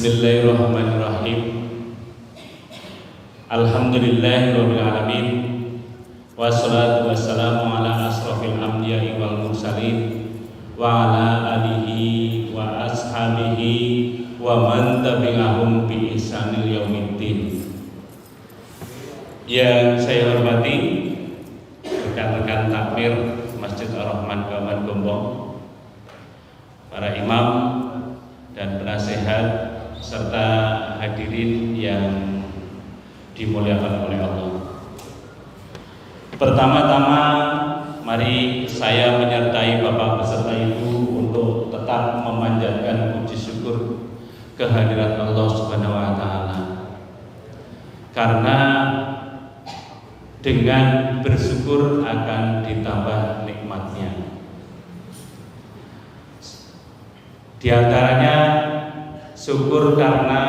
Bismillahirrahmanirrahim. Alhamdulillahirabbil alamin. Wassalatu wassalamu ala asrofil anbiya'i wal mursalin wa ala alihi wa ashabihi wa man tabi'ahum bi ihsanil yaumiddin. Yang saya hormati rekan-rekan takmir Masjid Ar-Rahman Kauman Gombong, para imam dan penasehat serta hadirin yang dimuliakan oleh Allah. Pertama-tama mari saya menyertai Bapak beserta Ibu untuk tetap memanjatkan puji syukur kehadirat Allah Subhanahu wa taala. Karena dengan bersyukur akan ditambah nikmatnya. Di antaranya syukur karena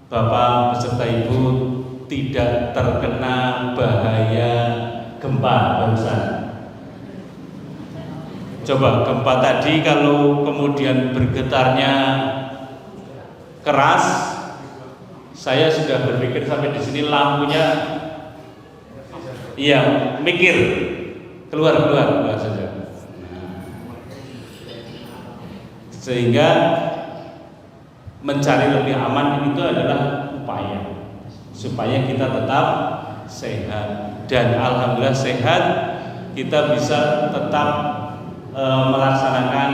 Bapak beserta Ibu tidak terkena bahaya gempa barusan. Coba gempa tadi kalau kemudian bergetarnya keras, saya sudah berpikir sampai di sini lampunya, iya mikir keluar saja. Sehingga mencari lebih aman itu adalah upaya supaya kita tetap sehat, dan alhamdulillah sehat, kita bisa tetap melaksanakan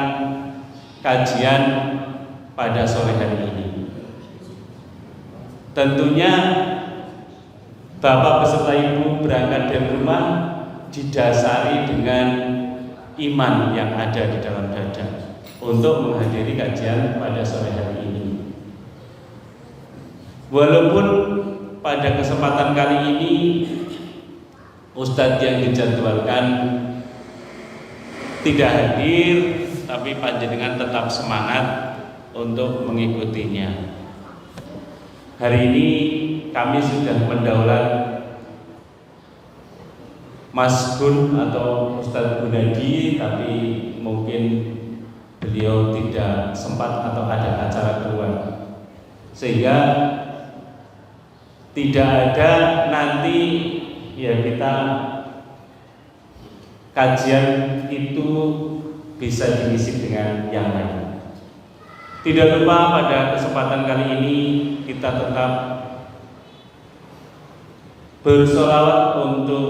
kajian pada sore hari ini. Tentunya Bapak beserta Ibu berangkat dari rumah didasari dengan iman yang ada di dalam dada untuk menghadiri kajian pada sore hari ini. Walaupun pada kesempatan kali ini Ustadz yang dijadwalkan tidak hadir, tapi panjenengan tetap semangat untuk mengikutinya. Hari ini kami sudah mendaulat Mas Gun atau Ustadz Gunadi, tapi mungkin beliau tidak sempat atau ada acara keluar, sehingga tidak ada nanti ya kita kajian itu bisa diisi dengan yang lain. Tidak lupa pada kesempatan kali ini kita tetap bersolawat untuk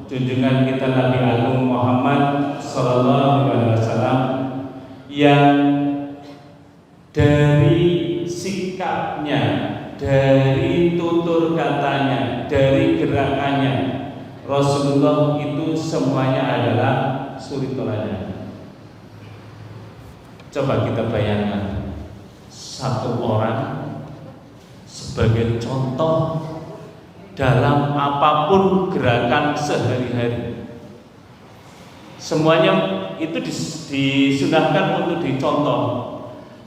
junjungan kita Nabi Agung Muhammad Sallallahu Alaihi Wasallam yang dari sikapnya, dari tutur katanya, dari gerakannya, Rasulullah itu semuanya adalah suri teladan. Coba kita bayangkan satu orang sebagai contoh dalam apapun gerakan sehari-hari. Semuanya itu disunahkan untuk dicontoh,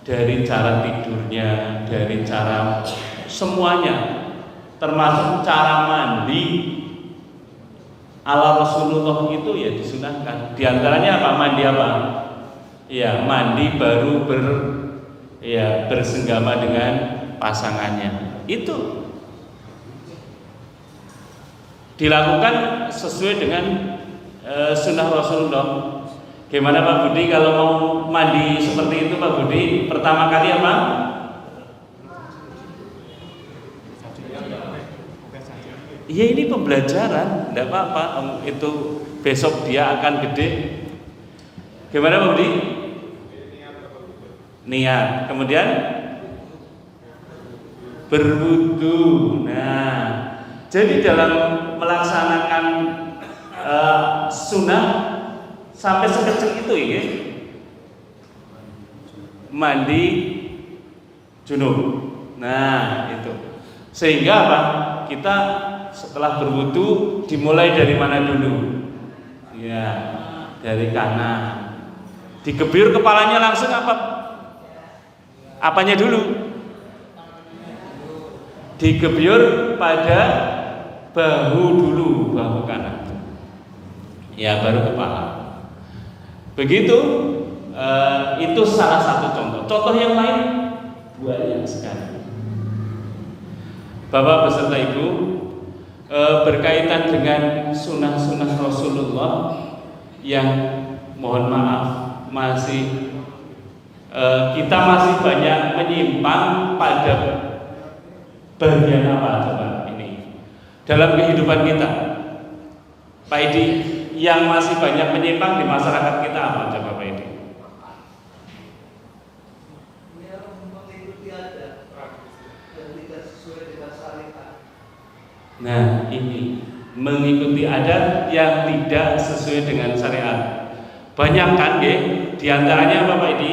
dari cara tidurnya, dari cara semuanya, termasuk cara mandi ala Rasulullah itu ya disunahkan. Di antaranya apa? Mandi apa? Ya, mandi baru bersenggama dengan pasangannya. Itu dilakukan sesuai dengan sunnah Rasulullah. Gimana Pak Budi kalau mau mandi seperti itu Pak Budi? Pertama kali apa? Iya, ini pembelajaran, tidak apa-apa. Itu besok dia akan gede. Gimana Pak Budi? Niat. Kemudian berwudu. Nah, jadi dalam melaksanakan sunnah sampai sekecil itu ya, mandi junub. Nah itu, sehingga apa? Kita setelah berwudu dimulai dari mana dulu? Ya, dari kanan. Digebyur kepalanya langsung apa? Apanya dulu? Digebyur pada bahu dulu, bahu kanan. Ya, baru kepala. Begitu, itu salah satu contoh. Contoh yang lain banyak sekali. Bapak beserta Ibu, berkaitan dengan sunnah-sunnah Rasulullah yang mohon maaf masih kita masih banyak menyimpang pada bagian apa coba ini dalam kehidupan kita, Pak Edi, yang masih banyak menyimpang di masyarakat kita apa coba Pak Edi? Nah ini mengikuti adat yang tidak sesuai dengan syariat. Banyak kan ya? Di antaranya apa Pak Edi?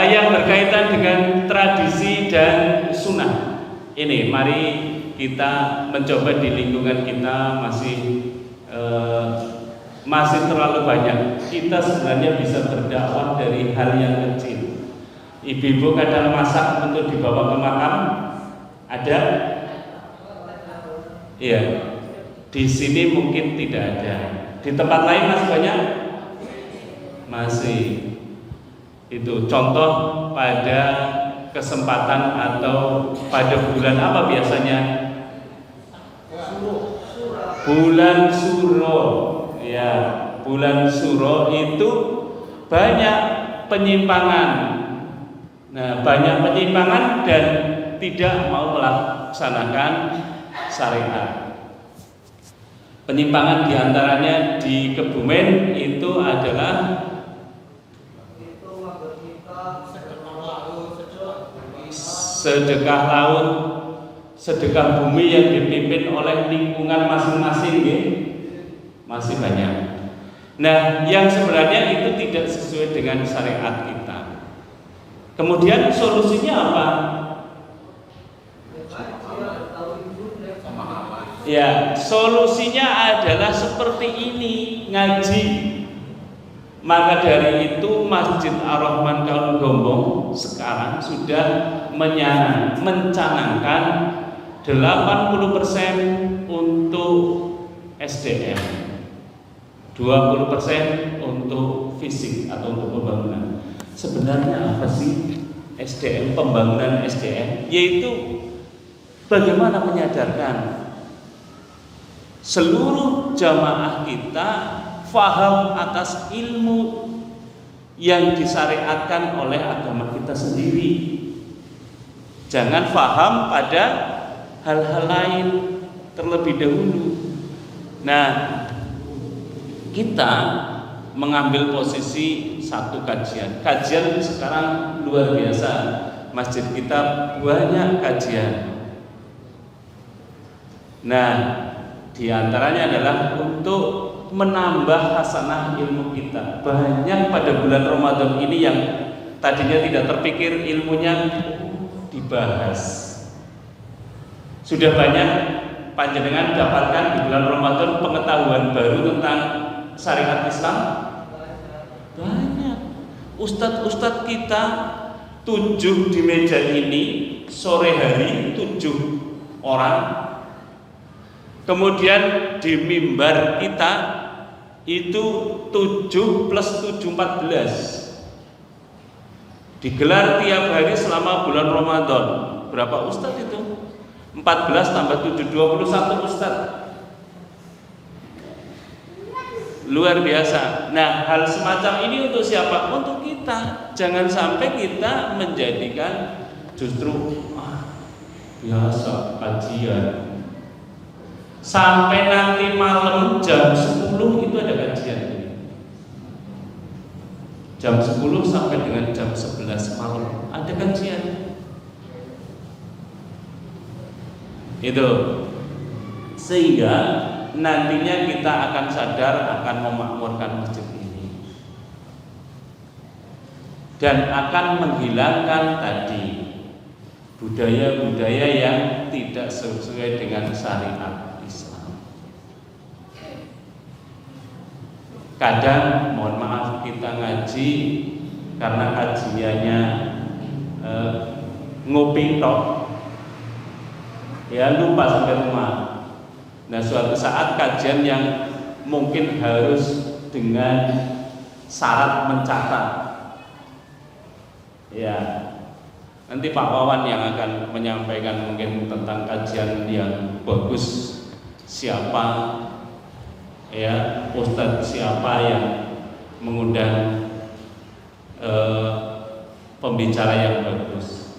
Yang berkaitan dengan tradisi dan sunnah. Ini mari kita mencoba di lingkungan kita masih terlalu banyak. Kita sebenarnya bisa berdakwah dari hal yang kecil. Ibu-ibu kadang masak untuk dibawa ke makam, ada? Iya. Di sini mungkin tidak ada. Di tempat lain masih banyak? Masih. Itu contoh pada kesempatan atau pada bulan apa biasanya? Bulan Suro. Ya, bulan Suro itu banyak penyimpangan. Nah, banyak penyimpangan dan tidak mau melaksanakan syariat. Penyimpangan diantaranya di Kebumen itu adalah sedekah laut, sedekah bumi yang dipimpin oleh lingkungan masing-masing, ya, masih banyak. Nah, yang sebenarnya itu tidak sesuai dengan syariat kita. Kemudian solusinya apa? Ya, solusinya adalah seperti ini, ngaji. Maka dari itu Masjid Ar-Rahman Kaum Gombong sekarang sudah mencanangkan 80% untuk SDM, 20% untuk fisik atau untuk pembangunan. Sebenarnya apa sih SDM, pembangunan SDM? Yaitu bagaimana menyadarkan seluruh jamaah kita faham atas ilmu yang disyariatkan oleh agama kita sendiri. Jangan faham pada hal-hal lain terlebih dahulu. Nah, kita mengambil posisi satu kajian. Kajian sekarang luar biasa. Masjid kita banyak kajian. Nah, di antaranya adalah untuk menambah hasanah ilmu kita. Banyak pada bulan Ramadan ini yang tadinya tidak terpikir ilmunya dibahas. Sudah banyak panjenengan dapatkan di bulan Ramadan pengetahuan baru tentang syariat Islam? Banyak. Ustadz-ustadz kita 7 di meja ini sore hari 7 orang. Kemudian di mimbar kita itu 7 plus 7 14. Digelar tiap hari selama bulan Ramadan. Berapa ustadz itu? 14 tambah 7 21 ustadz. Luar biasa. Nah, hal semacam ini untuk siapa? Untuk kita. Jangan sampai kita menjadikan justru biasa kajian. Sampai nanti malam jam 10 itu ada kajian. Jam 10 sampai dengan jam 11 malam ada kajian. Itu. Sehingga nantinya kita akan sadar akan memakmurkan masjid ini. Dan akan menghilangkan tadi budaya-budaya yang tidak sesuai dengan syariat Islam. Kadang mohon maaf kita ngaji karena kajiannya ngopi tok, ya lupa sampai rumah. Nah, suatu saat kajian yang mungkin harus dengan syarat mencatat. Ya, nanti Pak Wawan yang akan menyampaikan mungkin tentang kajian yang bagus, siapa ya ustadz siapa yang mengundang pembicara yang bagus.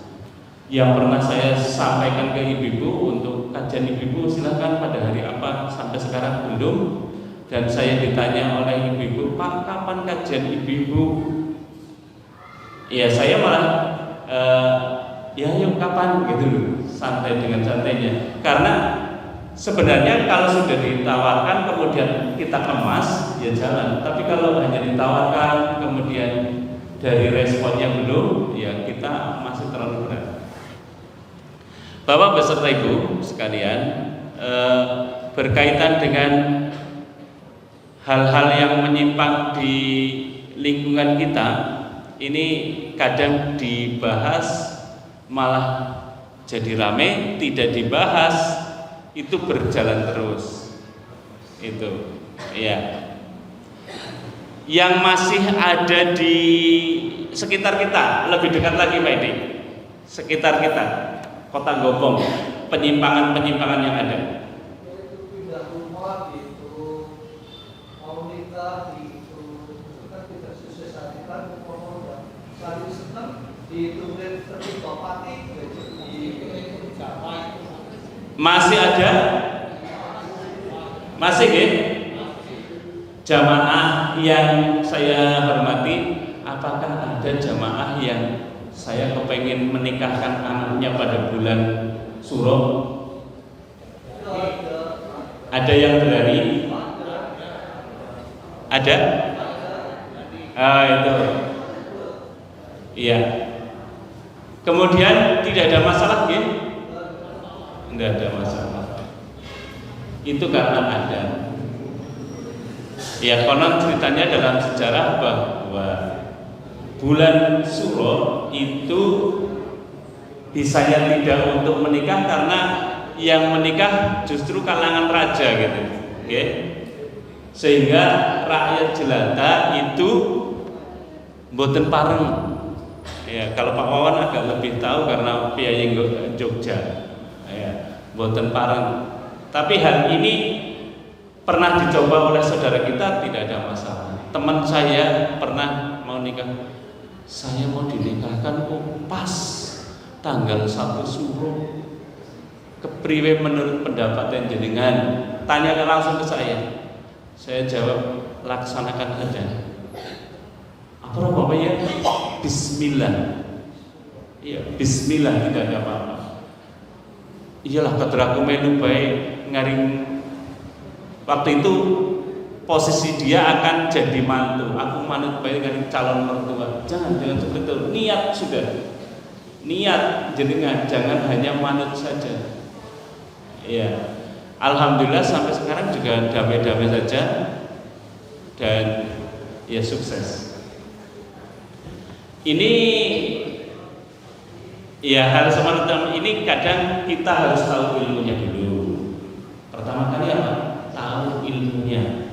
Yang pernah saya sampaikan ke ibu-ibu untuk kajian ibu-ibu, silahkan pada hari apa, sampai sekarang belum. Dan saya ditanya oleh ibu-ibu, Pak, kapan kajian ibu-ibu? Ya saya malah ya yuk kapan gitu loh, santai dengan santainya. Karena sebenarnya kalau sudah ditawarkan kemudian kita kemas ya jalan. Tapi kalau hanya ditawarkan kemudian dari responnya belum, ya kita masih terlalu berat. Bapak beserta Ibu sekalian, berkaitan dengan hal-hal yang menyimpang di lingkungan kita, ini kadang dibahas malah jadi rame, tidak dibahas itu berjalan terus. Itu ya. Yang masih ada di sekitar kita, lebih dekat lagi Pak Edi, sekitar kita, Kota Gobong, penyimpangan-penyimpangan yang ada. Pindah rumah gitu, mau nikah gitu, kan tidak sesuai syariat, pokoknya saling senang dihitungin tertib bapati gitu. Masih ada? Masih ya? Jamaah yang saya hormati, apakah ada jamaah yang saya kepengen menikahkan anaknya pada bulan Suro? Ada yang berani? Ada? Itu. Iya. Kemudian tidak ada masalah ya? Tidak ada masalah. Itu karena ada. Ya, konon ceritanya dalam sejarah bahwa bulan Suro itu bisanya tidak untuk menikah karena yang menikah justru kalangan raja gitu, okay? Sehingga rakyat jelata itu mboten pareng. Ya, kalau Pak Wawan agak lebih tahu karena piyai Jogja, ya, mboten pareng. Tapi hal ini pernah dicoba oleh saudara kita, tidak ada masalah. Teman saya pernah mau nikah, saya mau dinikahkan pas tanggal 1 Suro. Kepriwe menurut pendapat jenengan? Tanya langsung ke saya. Saya jawab, laksanakan saja. Apa ya? Bismillah. Iya, Bismillah, tidak ada apa-apa. Iyalah ketraku melu baik ngaring. Waktu itu posisi dia akan jadi mantu. Aku manut baik ngaring calon mertua. Jangan seperti itu. Niat sudah. Niat jenengan, jangan hanya manut saja. Ya, alhamdulillah sampai sekarang juga damai-damai saja dan ya sukses. Ini ya hal semacam ini kadang kita harus tahu ilmunya dulu. Pertama kali apa? Tahu ilmunya,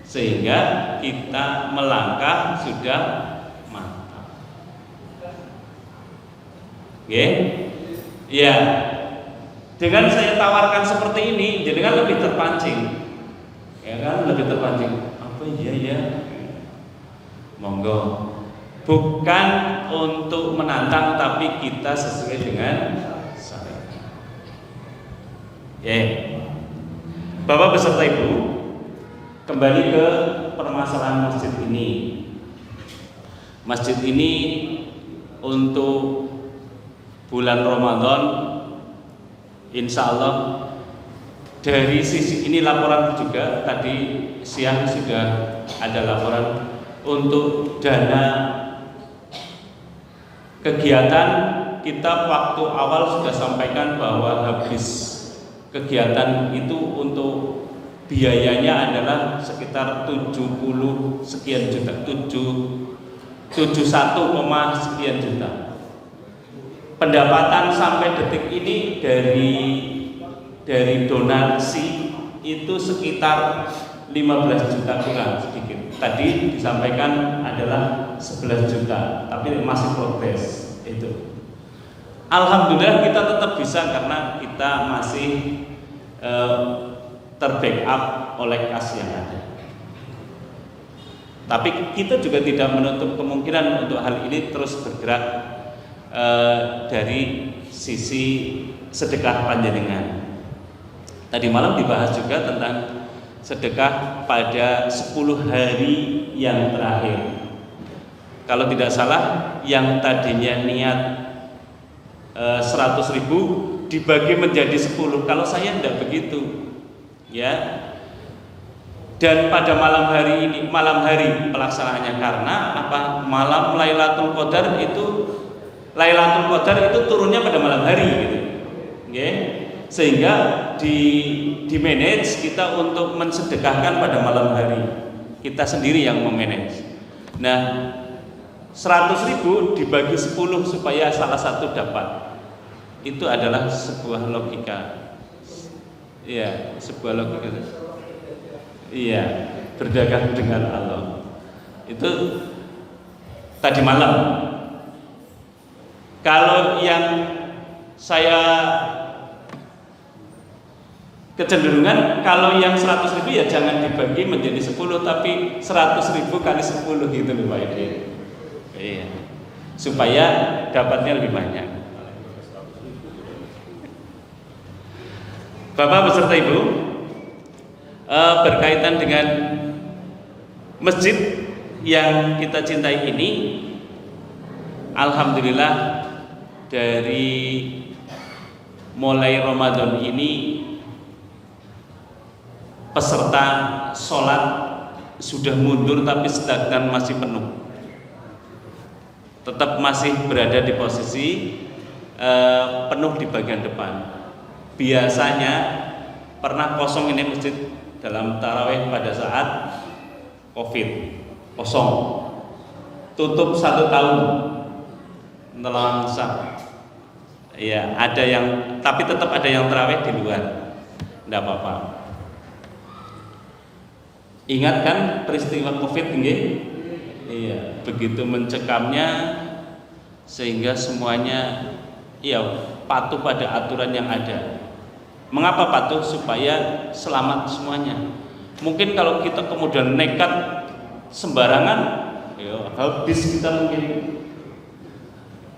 sehingga kita melangkah sudah mantap. Oke? Ya. Dengan saya tawarkan seperti ini, jadi kan lebih terpancing, ya kan, lebih terpancing. Apa iya ya? Monggo. Bukan untuk menantang, tapi kita sesuai dengan syariat. Ya, Bapak beserta Ibu, kembali ke permasalahan masjid ini. Masjid ini untuk bulan Ramadan, insya Allah dari sisi ini laporan juga tadi siang sudah ada laporan untuk dana kegiatan. Kita waktu awal sudah sampaikan bahwa habis kegiatan itu untuk biayanya adalah sekitar 70 sekian juta, 71, sekian juta. Pendapatan sampai detik ini dari donasi itu sekitar 15 juta kurang sedikit. Tadi disampaikan adalah 11 juta, tapi masih progres itu. Alhamdulillah kita tetap bisa karena kita masih terbackup oleh kas yang ada. Tapi kita juga tidak menutup kemungkinan untuk hal ini terus bergerak dari sisi sedekah panjenengan. Tadi malam dibahas juga tentang sedekah pada 10 hari yang terakhir. Kalau tidak salah, yang tadinya niat 100.000 dibagi menjadi 10. Kalau saya tidak begitu, ya. Dan pada malam hari ini, malam hari pelaksanaannya, karena apa? Malam Lailatul Qadar itu, Lailatul Qadar itu turunnya pada malam hari, gitu. Okay? Sehingga di manage kita untuk mensedekahkan pada malam hari. Kita sendiri yang memanage. Nah, 100.000 dibagi 10 supaya salah satu dapat. Itu adalah sebuah logika. Iya, sebuah logika. Iya, berdagang dengan Allah. Itu tadi malam. Kalau yang saya kecenderungan, kalau yang 100.000 ya jangan dibagi menjadi 10, tapi 100.000 kali 10 gitu loh Pak Edi. Iya. Supaya dapatnya lebih banyak. Bapak beserta Ibu, berkaitan dengan masjid yang kita cintai ini, alhamdulillah dari mulai Ramadan ini peserta sholat sudah mundur tapi sedangkan masih penuh, tetap masih berada di posisi penuh di bagian depan. Biasanya pernah kosong ini masjid dalam tarawih pada saat COVID, kosong, tutup 1 tahun, nelangsang. Ya, ada yang, tapi tetap ada yang tarawih di luar, tidak apa-apa. Ingat kan peristiwa COVID nggih? Iya, begitu mencekamnya sehingga semuanya ya patuh pada aturan yang ada. Mengapa patuh? Supaya selamat semuanya. Mungkin kalau kita kemudian nekat sembarangan, ya habis kita mungkin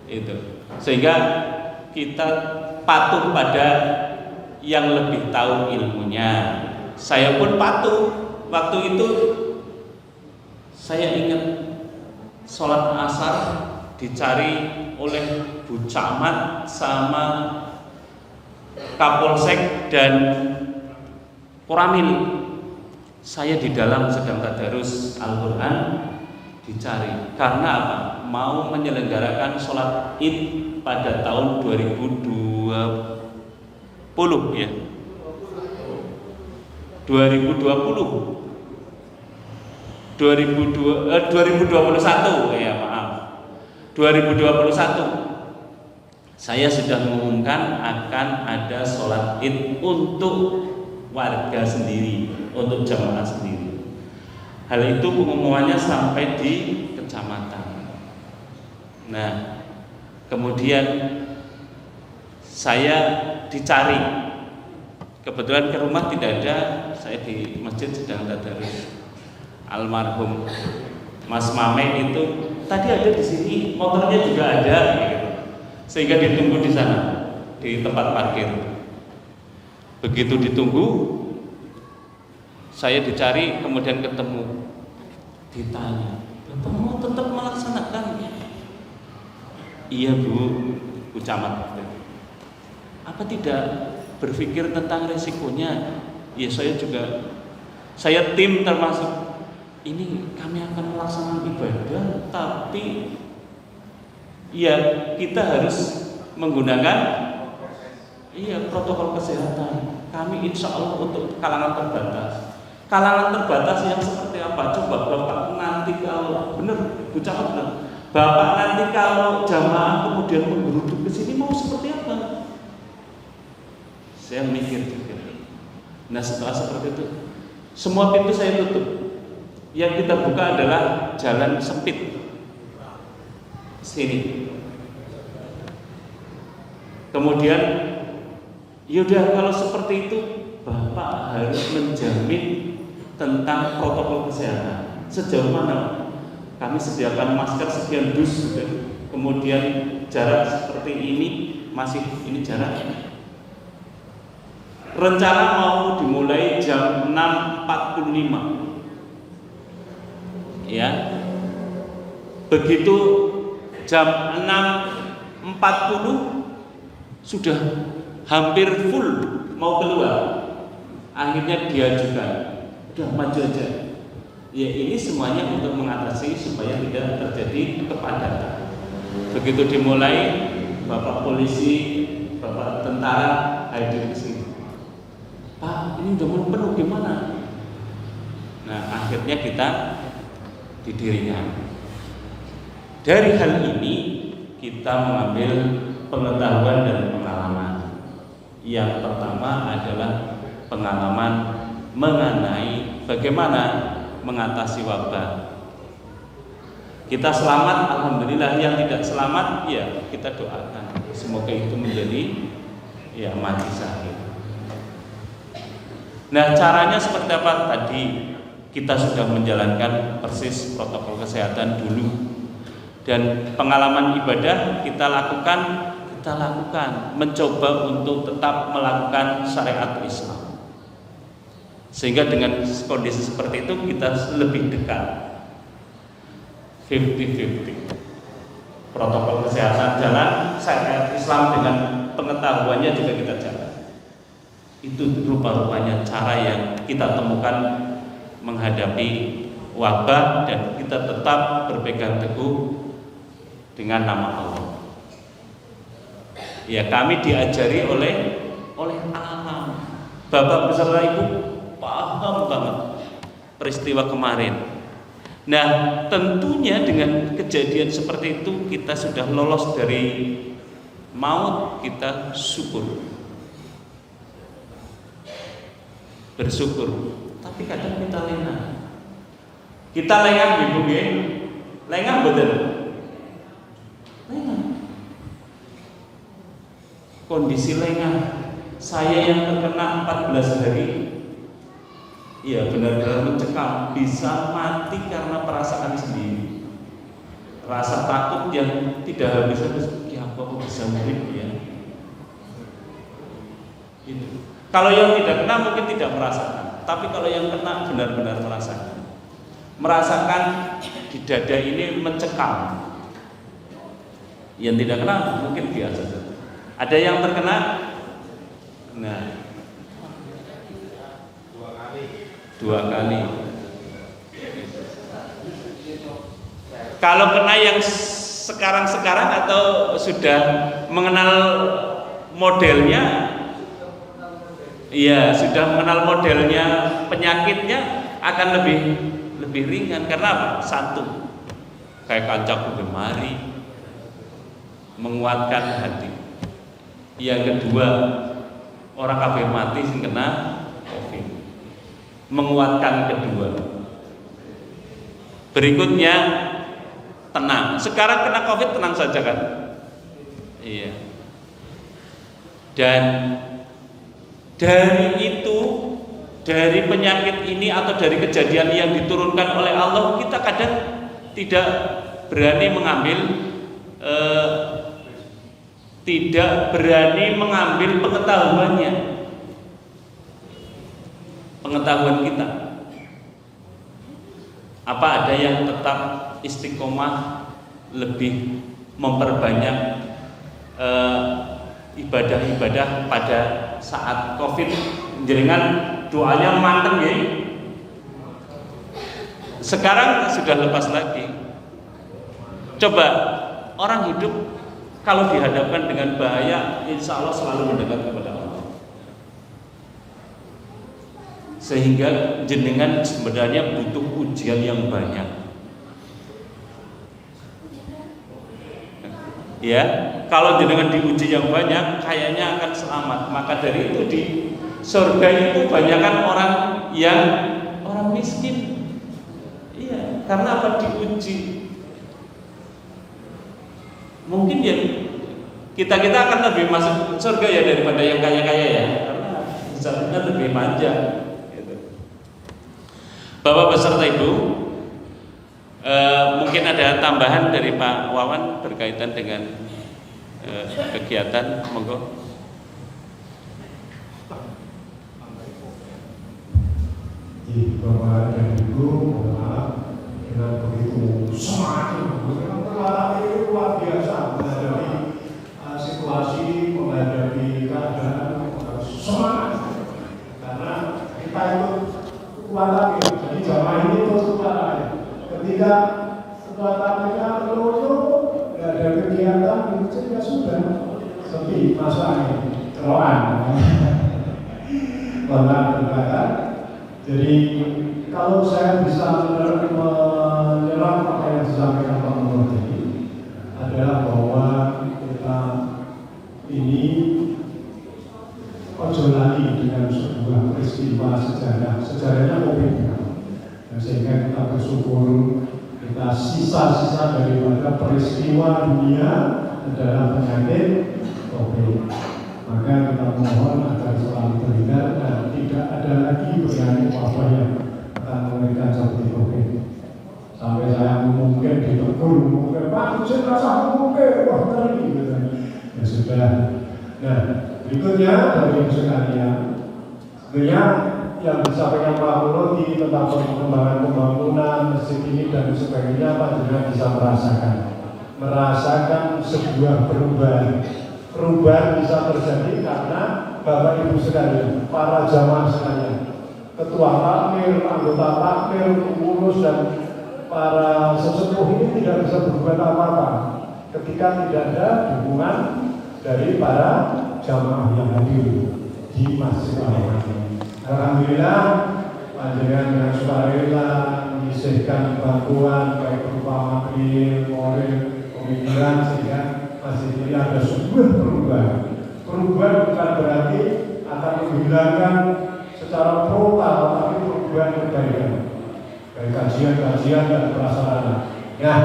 itu. Sehingga kita patuh pada yang lebih tahu ilmunya. Saya pun patuh. Waktu itu saya ingat sholat asar dicari oleh Bu Camat sama Kapolsek dan Koramil. Saya di dalam sedang tadarus Al-Quran dicari. Karena apa? Mau menyelenggarakan sholat Id pada tahun 2020 ya. 2021 ya, maaf. 2021 saya sudah mengumumkan akan ada sholat Id untuk warga sendiri, untuk jamaah sendiri. Hal itu pengumumannya sampai di kecamatan. Nah, kemudian saya dicari. Kebetulan ke rumah tidak ada, saya di masjid sedang tadarus. Almarhum Mas Mame itu tadi ada di sini, motornya juga ada, gitu. Sehingga ditunggu di sana di tempat parkir. Begitu ditunggu, saya dicari, kemudian ketemu, ditanya, "Bapak mau tetap melaksanakan?" "Iya Bu, Bu Camat." "Apa tidak berpikir tentang resikonya?" "Ya saya tim termasuk ini, kami akan melaksanakan ibadah, tapi ya kita harus menggunakan protokol kesehatan. Kami insya Allah untuk kalangan terbatas. Kalangan terbatas yang seperti apa? Coba Bapak nanti kalau benar, Bu Camat benar, Bapak nanti kalau jamaah kemudian menggeruduk ke sini mau seperti apa?" Saya mikir juga. Nah setelah seperti itu, semua pintu saya tutup. Yang kita buka adalah jalan sempit sini. Kemudian, yaudah kalau seperti itu, Bapak harus menjamin tentang protokol kesehatan. Sejauh mana? Kami sediakan masker sekian dus, kemudian jarak seperti ini, masih ini jarak. Rencana mau dimulai jam 6.45. Ya. Begitu jam 6.40 sudah hampir full mau keluar. Akhirnya diajukan, udah maju aja. Ya ini semuanya untuk mengatasi supaya tidak terjadi kepadatan. Begitu dimulai, Bapak polisi, Bapak tentara hadir ke sini. Pak, ini udah mau penuh gimana? Nah, akhirnya kita didirikan. Dari hal ini kita mengambil pengetahuan dan pengalaman. Yang pertama adalah pengalaman mengenai bagaimana mengatasi wabah. Kita selamat, alhamdulillah. Yang tidak selamat, ya kita doakan semoga itu menjadi ya mati syahid. Nah, caranya seperti apa? Tadi kita sudah menjalankan persis protokol kesehatan dulu. Dan pengalaman ibadah kita lakukan mencoba untuk tetap melakukan syariat Islam. Sehingga dengan kondisi seperti itu kita lebih dekat 50-50. Protokol kesehatan jalan, syariat Islam dengan pengetahuannya juga kita jalan. Itu rupa-rupanya cara yang kita temukan menghadapi wabah dan kita tetap berpegang teguh dengan nama Allah. Ya, kami diajari oleh alam. Bapak beserta Ibu paham banget peristiwa kemarin. Nah, tentunya dengan kejadian seperti itu kita sudah lolos dari maut, kita syukur. Bersyukur, tapi kadang kita lengah. Kita lengah Ibu nggih. Lengah betul. Lengah. Kondisi lengah. Saya yang terkena 14 hari. Iya, benar-benar mencekam, bisa mati karena perasaan sendiri. Rasa takut yang tidak habis-habis. Ya apa bisa urip ya? Itu. Kalau yang tidak kena mungkin tidak merasakan, tapi kalau yang kena benar-benar merasakan di dada ini mencekam. Yang tidak kena mungkin biasa. Ada yang terkena, nah dua kali. Kalau kena yang sekarang atau sudah mengenal modelnya. Iya, sudah mengenal modelnya penyakitnya akan lebih ringan karena apa? Satu, kayak kancaku gemari menguatkan hati. Yang kedua, orang kabeh mati sing kena COVID. Menguatkan kedua. Berikutnya tenang. Sekarang kena COVID tenang saja kan? Iya. Dan dari penyakit ini atau dari kejadian yang diturunkan oleh Allah, kita kadang tidak berani mengambil pengetahuan kita. Apa ada yang tetap istiqomah, lebih memperbanyak ibadah-ibadah pada saat COVID, jenengan doanya manteng ya. Sekarang sudah lepas lagi. Coba orang hidup kalau dihadapkan dengan bahaya, insya Allah selalu mendekat kepada Allah. Sehingga jenengan sebenarnya butuh ujian yang banyak. Ya, kalau jenengan diuji yang banyak, kayaknya akan selamat. Maka dari itu surga itu banyakkan orang yang orang miskin. Iya, karena apa? Diuji. Mungkin ya kita akan lebih masuk surga ya daripada yang kaya-kaya ya, karena misalnya lebih panjang. Gitu. Bapak beserta Ibu, mungkin ada tambahan dari Pak Wawan berkaitan dengan kegiatan, monggo. Bapak dan Ibu, mohon maaf dengan begitu semangat, memang terlarang itu luar biasa menghadapi situasi, menghadapi keadaan, semangat. Karena kita itu kuat lagi, jadi jamaah ini terus kuat lagi. Ketika setelah mereka loyo, nggak ada kegiatan, itu ya sudah sepi, masuk angin, ceroan. Mohon berkata. Jadi kalau saya bisa menyerap apa yang disampaikan Pak Nur tadi adalah bahwa kita ini ojo lagi dengan sebuah peristiwa sejarahnya COVID, sehingga kita bersyukur kita sisa-sisa daripada peristiwa dunia adalah penyakit COVID. Maka kita mohon agar selalu terhindar dan tidak ada lagi penyakit wabah yang akan mengerikan seperti COVID. Sampai saya mungkin ditegur, mungkin Pak, saya rasa mungkin, wah ngeri gitu. Ya sudah. Nah, berikutnya dari sekalian, sebenarnya yang disampaikan Pak Murodi tentang pengembangan pembangunan masjid ini dan sebagainya, Pak juga bisa merasakan sebuah perubahan bisa terjadi karena Bapak Ibu sekalian, para jamaah sekalian, ketua takmir, anggota takmir, pengurus dan para sesepuh ini tidak bisa berbuat apa-apa ketika tidak ada dukungan dari para jamaah yang hadir di Masjid Al-Fatihah. Alhamdulillah, panjenengan dengan sukarela menyisihkan bantuan baik berupa material, moral, pemikiran sehingga masjid ini ada sebuah perubahan. Perubahan bukan berarti akan menghilangkan secara total, tapi perubahan kebaikan, baik kajian-kajian dan prasarana. Nah,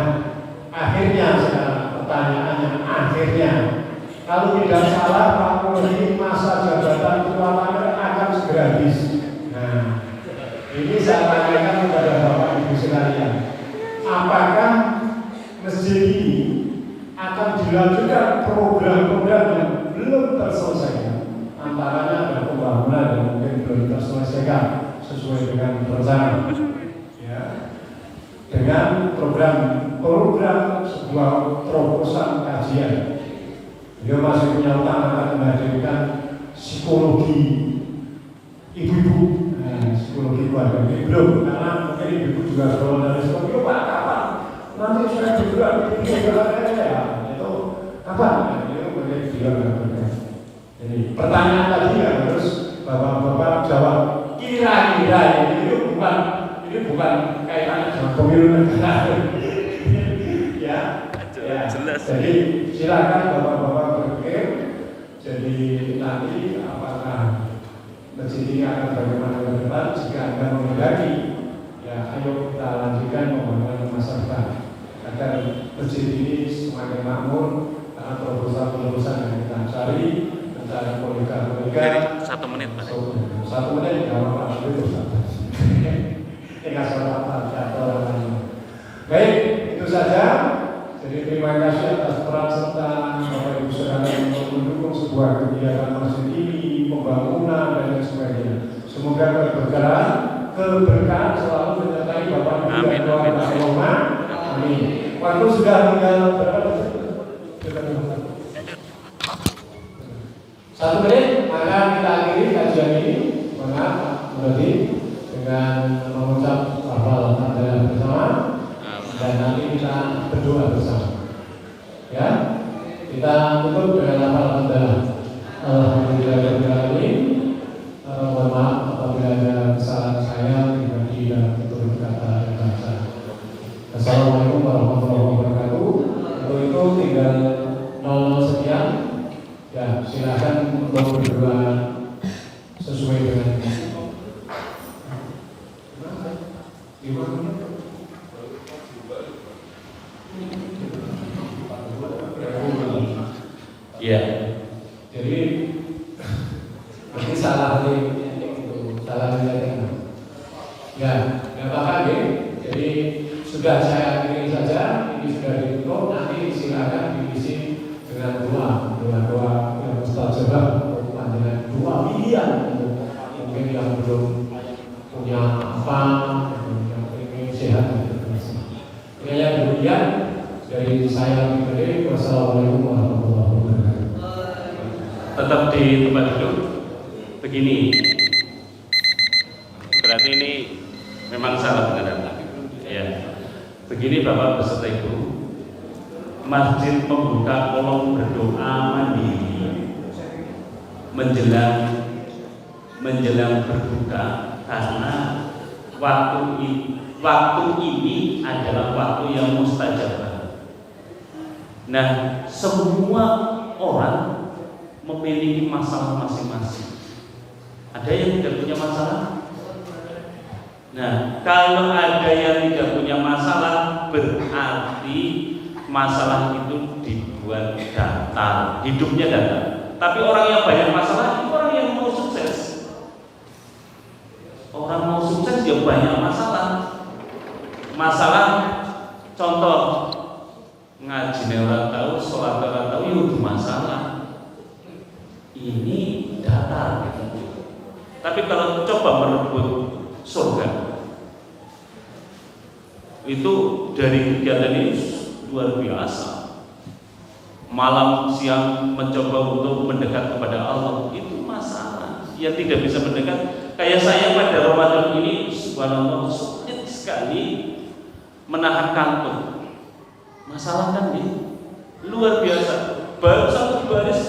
akhirnya sekarang pertanyaannya, akhirnya kalau tidak salah Pak Murni masa jabatan ketua takmir akan segera habis. Nah, ini saya tanyakan kepada Bapak Ibu sekalian, apakah masjid ini akan dilanjutkan program-program yang belum terselesaikan, antaranya ada pembangunan yang mungkin belum terselesaikan sesuai dengan rencana, ya, dengan program sebuah terobosan kajian. Dia masih punya utang akan menghadirkan psikologi ibu-ibu, psikologi keluarga ini belum, karena mungkin ibu-ibu juga belum dari psikologi. Pak, kapan nanti saya juga ya itu kapan? Itu menjadi bilang. Jadi pertanyaan tadi yang harus bapak-bapak jawab. Kira-kira ini bukan kaitannya dengan pemilu negara. Ya, jelas. Jadi silakan bapak-bapak berpikir. Jadi nanti apakah masjid ini akan bagaimana ke depan? Jika Anda menghendaki, ya ayo kita lanjutkan pembangunan masa depan agar masjid ini semakin makmur, karena terobosan-terobosan yang kita cari, mencari kolega-kolega. 1 menit, Pak. 1 menit tidak apa-apa, itu saja. Tinggal salah. Baik, itu saja. Jadi terima kasih atas peran serta Bapak Ibu sekalian untuk mendukung sebuah kegiatan masjid ini, pembangunan dan lain sebagainya. Semoga keberkahan selalu menyertai Bapak Ibu dan keluarga Roma. Amin. Waktu sudah tinggal berapa? 1 menit, maka kita akhiri kajian ini. Maaf, berarti dengan mengucap hafal Hamdalah bersama. Dan nanti kita berdoa bersama. Ya, kita tutup dengan lafal hamdalah. Alhamdulillahirabbil alamin. Mohon maaf apabila ada kesalahan saya pribadi dan tutur kata dan bahasa. Assalamualaikum warahmatullahi wabarakatuh. Untuk itu tinggal 00 sekian. Ya, silakan untuk berdoa sesuai sesuai dengan gimana? Ya, Jadi berarti salah nih, salah nilainya. Ya, nggak apa-apa nih. Jadi sudah saya akhiri saja. Ini sudah ditutup. Nanti silakan diisi dengan doa yang mustajabah untuk panjenengan, doa pilihan untuk mungkin yang belum punya apa, yang ingin sehat dan terus. Yang demikian dari saya pribadi. Wassalamualaikum warahmatullahi wabarakatuh. tetap di tempat duduk. Begini, berarti ini memang salah benar. Ya, begini Bapak beserta Ibu, masjid membuka kolom berdoa mandiri menjelang berbuka karena waktu ini adalah waktu yang mustajabah. Nah, semua orang memiliki masalah masing-masing. Ada yang tidak punya masalah. Nah, kalau ada yang tidak punya masalah, berarti masalah itu dibuat datar, hidupnya datar. Tapi orang yang banyak masalah itu orang yang mau sukses. Orang mau sukses dia banyak masalah. Masalah, contoh ngaji orang tahu, sholat orang tahu, itu masalah. Ini datar. Tapi kalau coba merebut surga, itu dari kegiatan ini luar biasa. Malam siang mencoba untuk mendekat kepada Allah, itu masalah. Yang tidak bisa mendekat, kayak saya pada Ramadan ini, subhanallah, sulit sekali menahan kantuk. Masalah kan ini luar biasa. Baru satu baris